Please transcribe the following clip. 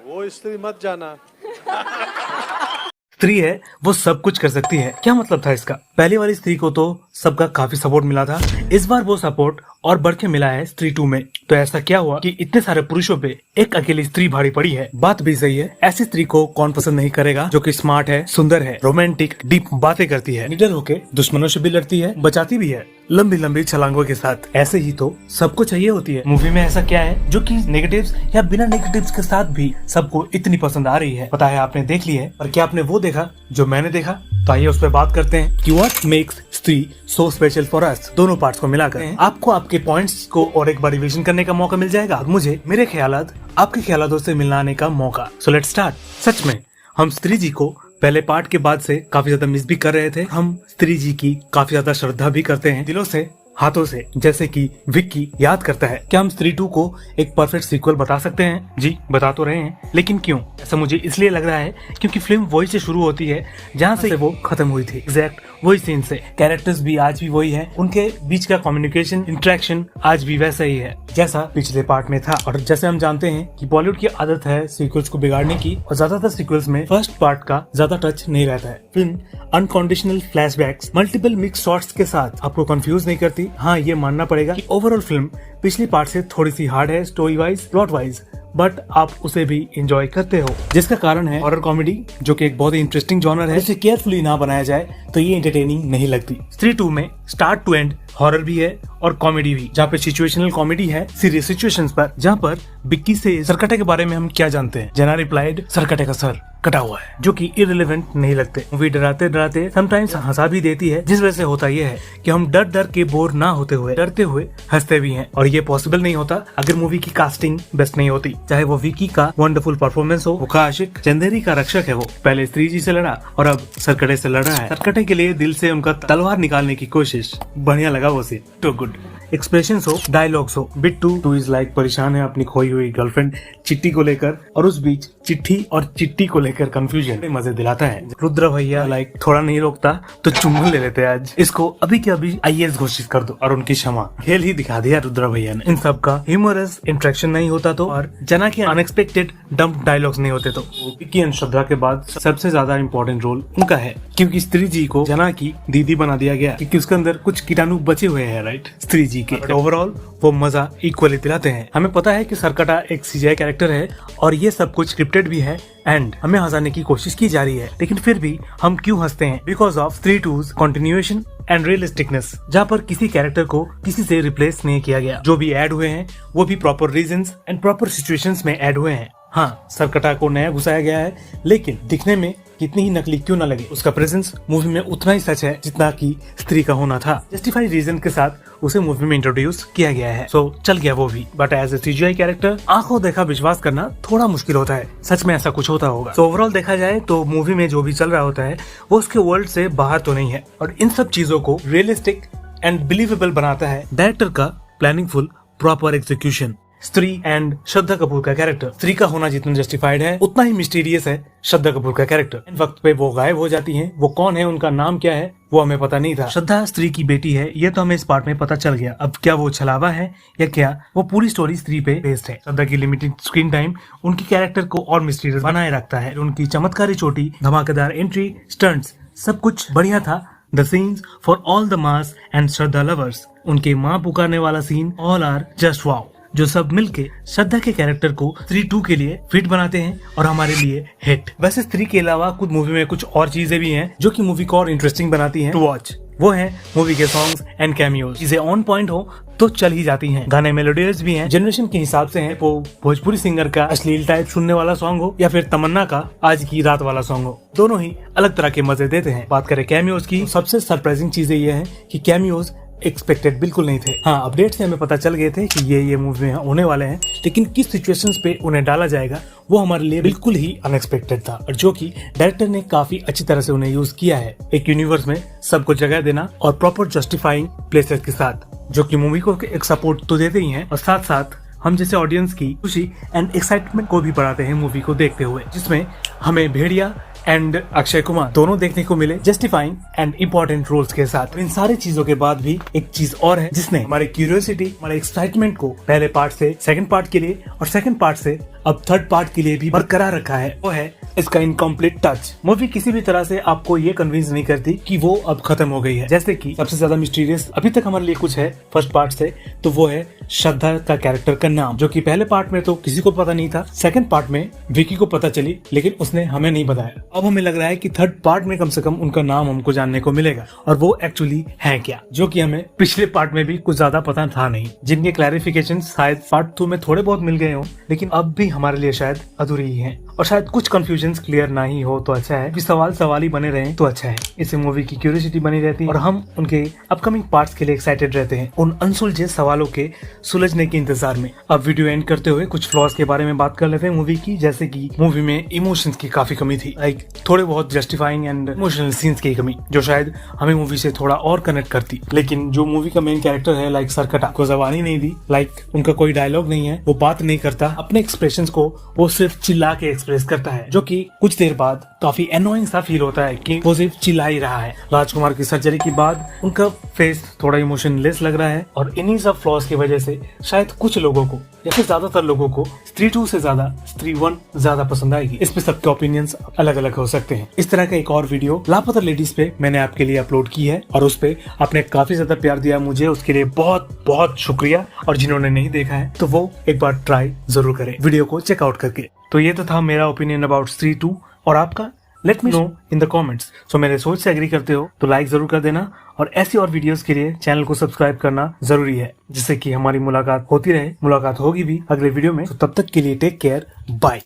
वो स्त्री मत जाना। स्त्री है वो सब कुछ कर सकती है, क्या मतलब था इसका? पहली वाली स्त्री को तो सबका काफी सपोर्ट मिला था, इस बार वो सपोर्ट और बढ़ के मिला है स्त्री 2 में। तो ऐसा क्या हुआ कि इतने सारे पुरुषों पे एक अकेली स्त्री भारी पड़ी है? बात भी सही है, ऐसी स्त्री को कौन पसंद नहीं करेगा जो कि स्मार्ट है, सुंदर है, रोमांटिक डीप बातें करती है, निडर होके दुश्मनों से भी लड़ती है, बचाती भी है लंबी लंबी छलांगों के साथ। ऐसे ही तो सबको चाहिए होती है। मूवी में ऐसा क्या है जो कि नेगेटिव्स या बिना नेगेटिव्स के साथ भी सबको इतनी पसंद आ रही है? पता है आपने देख ली है, पर क्या आपने वो देखा जो मैंने देखा? तो आइए उस पर बात करते हैं कि व्हाट मेक्स स्त्री सो स्पेशल फॉर अस। दोनों पार्ट्स को मिलाकर आपको आपके पॉइंट्स को और एक बार रिवीजन करने का मौका मिल जाएगा, मुझे मेरे ख्यालात आपके ख्यालातों से मिलाने का मौका। So let's start. सच में हम स्त्री जी को पहले पार्ट के बाद से काफी ज्यादा मिस भी कर रहे थे। हम स्त्री जी की काफी ज्यादा श्रद्धा भी करते हैं, दिलों से, हाथों से, जैसे कि विक्की याद करता है। क्या हम स्त्री 2 को एक परफेक्ट सीक्वल बता सकते हैं? जी बता तो रहे हैं, लेकिन क्यों? ऐसा मुझे इसलिए लग रहा है क्योंकि फिल्म वही से शुरू होती है जहाँ से वो खत्म हुई थी, एग्जैक्ट वही सीन से। कैरेक्टर्स भी आज भी वही है, उनके बीच का कम्युनिकेशन, इंटरेक्शन आज भी वैसा ही है जैसा पिछले पार्ट में था। और जैसे हम जानते हैं कि बॉलीवुड की आदत है सीक्वल्स को बिगाड़ने की, और ज्यादातर सीक्वल्स में फर्स्ट पार्ट का ज्यादा टच नहीं रहता है। Film unconditional flashbacks, multiple mix shots के साथ आपको कंफ्यूज नहीं करती। हाँ, ये मानना पड़ेगा कि ओवरऑल फिल्म पिछली पार्ट से थोड़ी सी हार्ड है story wise, plot wise, but आप उसे भी एंजॉय करते हो, जिसका कारण है हॉरर कॉमेडी, जो कि एक बहुत ही इंटरेस्टिंग जॉनर है। इसे केयरफुली ना बनाया जाए तो ये एंटरटेनिंग नहीं लगती। स्त्री 2 में स्टार्ट टू एंड हॉरर भी है और कॉमेडी भी, जहाँ पे सिचुएशनल कॉमेडी है सीरियस सिचुएशंस पर। जहाँ पर बिक्की से सरकटे के बारे में हम क्या जानते हैं? जना रिप्लाइड, सरकटे का सर कटा हुआ है, जो कि इररिलेवेंट नहीं लगते। मूवी डराते डराते समटाइम्स हंसा भी देती है, जिस वजह से होता यह है कि हम डर डर के बोर ना होते हुए डरते हुए हंसते भी हैं। और ये पॉसिबल नहीं होता अगर मूवी की कास्टिंग बेस्ट नहीं होती। चाहे वो विकी का वंडरफुल परफॉर्मेंस हो, वो का आशिक, चंदेरी का रक्षक है, वो पहले स्त्री जी से लड़ा और अब सरकटे से लड़ रहा है। सरकटे के लिए दिल से उनका तलवार निकालने की कोशिश, बढ़िया लगा वो सीन, टू गुड। एक्सप्रेशंस हो, डायलॉग्स हो। बिट्टू टू इज लाइक परेशान है अपनी खोई हुई गर्लफ्रेंड चिट्टी को लेकर, और उस बीच चिट्ठी और चिट्टी को लेकर कंफ्यूजन मजे दिलाता है। रुद्र भैया लाइक थोड़ा नहीं रोकता तो चुम्बन ले लेते आज, इसको अभी के अभी IAS घोषित कर दो और उनकी क्षमा। खेल ही दिखा दिया रुद्र भैया ने। इन सब का ह्यूमरस इंटरेक्शन नहीं होता तो, और जना के अनएक्सपेक्टेड डंप डायलॉग्स नहीं होते तो। विक्की एंड श्रद्धा के बाद सबसे ज्यादा इम्पोर्टेंट रोल उनका है, क्योंकि स्त्री जी को जना की दीदी बना दिया गया, क्योंकि उसके अंदर कुछ कीटाणु बचे हुए हैं, राइट, स्त्री जी के। ओवरऑल वो मजा इक्वली दिलाते हैं। हमें पता है कि सरकटा एक CGI कैरेक्टर है और ये सब कुछ स्क्रिप्टेड भी है एंड हमें हंसाने की कोशिश की जा रही है, लेकिन फिर भी हम क्यों हंसते हैं? बिकॉज ऑफ स्त्री 2's कंटिन्यूएशन एंड रियलिस्टिकनेस, जहाँ पर किसी कैरेक्टर को किसी से रिप्लेस नहीं किया गया। जो भी ऐड हुए हैं वो भी proper reasons and proper situations में ऐड हुए हैं। हाँ, सरकटा को नया घुसाया गया है, लेकिन दिखने में कितनी ही नकली क्यों न लगे, उसका प्रेजेंस मूवी में उतना ही सच है जितना कि स्त्री का होना था। जस्टिफाइड रीजन के साथ उसे मूवी में इंट्रोड्यूस किया गया है, सो चल गया वो भी। But as a CGI character आंखों देखा विश्वास करना थोड़ा मुश्किल होता है। सच में ऐसा कुछ होता होगा। सो ओवरऑल देखा जाए तो मूवी में जो भी चल रहा होता है वो उसके वर्ल्ड से बाहर तो नहीं है, और इन सब चीजों को रियलिस्टिक एंड बिलीवेबल बनाता है डायरेक्टर का प्लानिंगफुल प्रॉपर एग्जीक्यूशन। स्त्री एंड श्रद्धा कपूर का कैरेक्टर, स्त्री का होना जितना जस्टिफाइड है उतना ही मिस्टीरियस है श्रद्धा कपूर का कैरेक्टर। इन वक्त पे वो गायब हो जाती हैं, वो कौन है, उनका नाम क्या है, वो हमें पता नहीं था। श्रद्धा स्त्री की बेटी है, ये तो हमें इस पार्ट में पता चल गया। अब क्या वो छलावा है या क्या वो पूरी स्टोरी स्त्री पे बेस्ड है? श्रद्धा की लिमिटेड स्क्रीन टाइम उनकी कैरेक्टर को और मिस्टीरियस बनाए रखता है। उनकी चमत्कारी चोटी, धमाकेदार एंट्री, स्टंट्स, सब कुछ बढ़िया था। The scenes for all the mass and Shraddha lovers, उनके माँ पुकारने वाला सीन, ऑल आर जस्ट वाओ, जो सब मिलके श्रद्धा के कैरेक्टर को स्त्री 2 के लिए फिट बनाते हैं और हमारे लिए हिट। वैसे स्त्री के अलावा कुछ मूवी में कुछ और चीजें भी हैं जो कि मूवी को और इंटरेस्टिंग बनाती हैं टू वॉच। वो है मूवी के सॉन्ग्स एंड कैमियोज। चीजें ऑन पॉइंट हो तो चल ही जाती हैं। गाने मेलोडियस भी हैं, जनरेशन के हिसाब से हैं। वो भोजपुरी सिंगर का अश्लील टाइप सुनने वाला सॉन्ग हो या फिर तमन्ना का आज की रात वाला सॉन्ग हो, दोनों ही अलग तरह के मजे देते हैं। बात करें कैमियोज की, सबसे सरप्राइजिंग चीजें ये है कि कैमियोज एक्सपेक्टेड बिल्कुल नहीं थे। हाँ, अपडेट से हमें पता चल गए थे कि ये मूवी में होने वाले हैं, लेकिन किस सिचुएशंस पे उन्हें डाला जाएगा वो हमारे लिए बिल्कुल ही अनएक्सपेक्टेड था, और जो कि डायरेक्टर ने काफी अच्छी तरह से उन्हें यूज किया है। एक यूनिवर्स में सबको जगह देना और प्रॉपर जस्टिफाइंग प्लेसेस के साथ, जो कि मूवी को एक सपोर्ट तो देते ही हैं, और साथ साथ हम जैसे ऑडियंस की खुशी एंड एक्साइटमेंट को भी बढ़ाते हैं मूवी को देखते हुए, जिसमें हमें भेड़िया एंड अक्षय कुमार दोनों देखने को मिले जस्टिफाइंग एंड इम्पोर्टेंट रोल्स के साथ। इन सारी चीजों के बाद भी एक चीज और है जिसने हमारे क्यूरियोसिटी, हमारे एक्साइटमेंट को पहले पार्ट से सेकंड पार्ट के लिए और सेकंड पार्ट से अब थर्ड पार्ट के लिए भी बरकरार रखा है। वो है इसका इनकम्प्लीट टच। मूवी किसी भी तरह से आपको ये कन्विंस नहीं करती कि वो अब खत्म हो गई है। जैसे कि सबसे ज्यादा मिस्टीरियस अभी तक हमारे लिए कुछ है फर्स्ट पार्ट से, तो वो है श्रद्धा का कैरेक्टर का नाम, जो कि पहले पार्ट में तो किसी को पता नहीं था। सेकंड पार्ट में विकी को पता चली, लेकिन उसने हमें नहीं बताया। अब हमें लग रहा है कि थर्ड पार्ट में कम से कम उनका नाम हमको जानने को मिलेगा, और वो एक्चुअली है क्या, जो कि हमें पिछले पार्ट में भी कुछ ज्यादा पता था नहीं, जिनके क्लैरिफिकेशन शायद पार्ट 2 में थोड़े बहुत मिल गए हो, लेकिन अब भी हमारे लिए शायद अधूरी ही है। और शायद कुछ कंफ्यूजन क्लियर ना ही हो तो अच्छा है, कि सवाल ही बने रहे तो अच्छा है। इससे मूवी की क्यूरियोसिटी बनी रहती है और हम उनके अपकमिंग पार्ट्स के लिए एक्साइटेड रहते हैं, उन अनसुलझे सवालों के सुलझने के इंतजार में। अब वीडियो एंड करते हुए कुछ फ्लॉज के बारे में बात कर लेते हैं मूवी की। जैसे कि मूवी में इमोशंस की काफी कमी थी, लाइक थोड़े बहुत जस्टिफाइंग एंड इमोशनल सीन्स की कमी, जो शायद हमें मूवी से थोड़ा और कनेक्ट करती। लेकिन जो मूवी का मेन कैरेक्टर है लाइक सरकटा को जबान ही नहीं दी, लाइक उनका कोई डायलॉग नहीं है, वो बात नहीं करता, अपने एक्सप्रेशंस को वो सिर्फ चिल्ला के एक्सप्रेस करता है, जो कि कुछ देर बाद काफी एनोइंग सा फील होता है कि वो सिर्फ चिल्ला ही रहा है। राजकुमार की सर्जरी के बाद उनका फेस थोड़ा इमोशनलेस लग रहा है, और इन्हीं सब फ्लॉज की वजह से शायद कुछ लोगों को या फिर ज्यादातर लोगों को स्त्री 2 से ज्यादा स्त्री 1 ज्यादा पसंद आएगी। इस पे सबके ओपिनियंस अलग अलग हो सकते हैं। इस तरह का एक और वीडियो लापता लेडीज पे मैंने आपके लिए अपलोड की है, और उस पे आपने काफी ज्यादा प्यार दिया मुझे, उसके लिए बहुत बहुत शुक्रिया। और जिन्होंने नहीं देखा है तो वो एक बार ट्राई जरूर करें वीडियो को चेकआउट करके। तो ये तो था मेरा ओपिनियन अबाउट स्त्री 2, और आपका let me know in the comments. So मेरे सोच से एग्री करते हो तो लाइक जरूर कर देना, और ऐसी और वीडियोस के लिए चैनल को सब्सक्राइब करना जरूरी है, जिससे कि हमारी मुलाकात होती रहे। मुलाकात होगी भी अगले वीडियो में, तो तब तक के लिए टेक केयर, बाय।